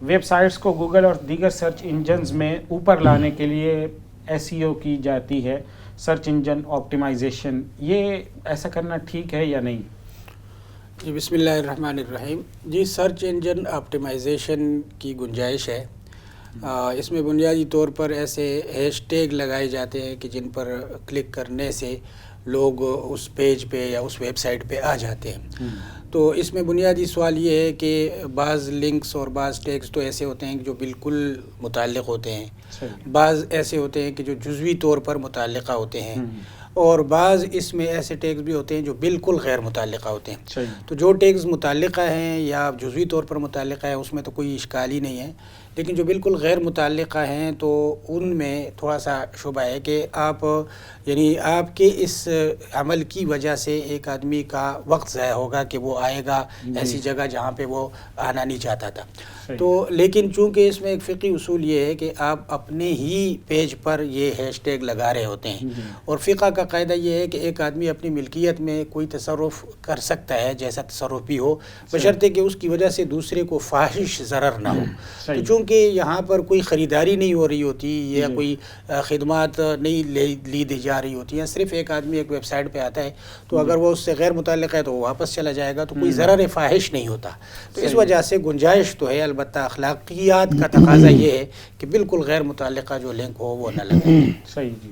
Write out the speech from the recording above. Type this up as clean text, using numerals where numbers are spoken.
Web sites کو Google اور دیگر سرچ انجنز میں اوپر لانے کے لیے SEO کی جاتی ہے، سرچ انجن آپٹیمائزیشن، یہ ایسا کرنا ٹھیک ہے یا نہیں؟ جی بسم اللہ الرحمن الرحیم. جی سرچ انجن آپٹیمائزیشن کی گنجائش ہے. اس میں بنیادی طور پر ایسے ہیش ٹیگ لگائے جاتے ہیں کہ جن پر کلک کرنے سے لوگ اس پیج پہ یا اس ویب سائٹ پہ آ جاتے ہیں. تو اس میں بنیادی سوال یہ ہے کہ بعض لنکس اور بعض ٹیگز تو ایسے ہوتے ہیں کہ جو بالکل متعلق ہوتے ہیں، بعض ایسے ہوتے ہیں کہ جو جزوی طور پر متعلقہ ہوتے ہیں، اور بعض اس میں ایسے ٹیگز بھی ہوتے ہیں جو بالکل غیر متعلقہ ہوتے ہیں. تو جو ٹیگز متعلقہ ہیں یا جزوی طور پر متعلقہ ہیں اس میں تو کوئی اشکال ہی نہیں ہے، لیکن جو بالکل غیر متعلقہ ہیں تو ان میں تھوڑا سا شبہ ہے کہ آپ آپ کے اس عمل کی وجہ سے ایک آدمی کا وقت ضائع ہوگا کہ وہ آئے گا ایسی جگہ جہاں پہ وہ آنا نہیں چاہتا تھا. تو لیکن چونکہ اس میں ایک فقہی اصول یہ ہے کہ آپ اپنے ہی پیج پر یہ ہیش ٹیگ لگا رہے ہوتے ہیں، اور فقہ کا قاعدہ یہ ہے کہ ایک آدمی اپنی ملکیت میں کوئی تصرف کر سکتا ہے جیسا تصرف بھی ہو، بشرطے کہ اس کی وجہ سے دوسرے کو فاحش ضرر نہ ہو. تو چونکہ یہاں پر کوئی خریداری نہیں ہو رہی ہوتی یا کوئی خدمات نہیں لی دی جا رہی ہوتی ہیں، صرف ایک آدمی ایک ویب سائٹ پہ آتا ہے تو اگر وہ اس سے غیر متعلق ہے تو وہ واپس چلا جائے گا، تو کوئی ضرر فاحش نہیں ہوتا. تو اس وجہ سے گنجائش تو ہے، البتہ اخلاقیات کا تقاضا یہ ہے کہ بالکل غیر متعلقہ جو لنک ہو وہ نہ لگے. صحیح جی.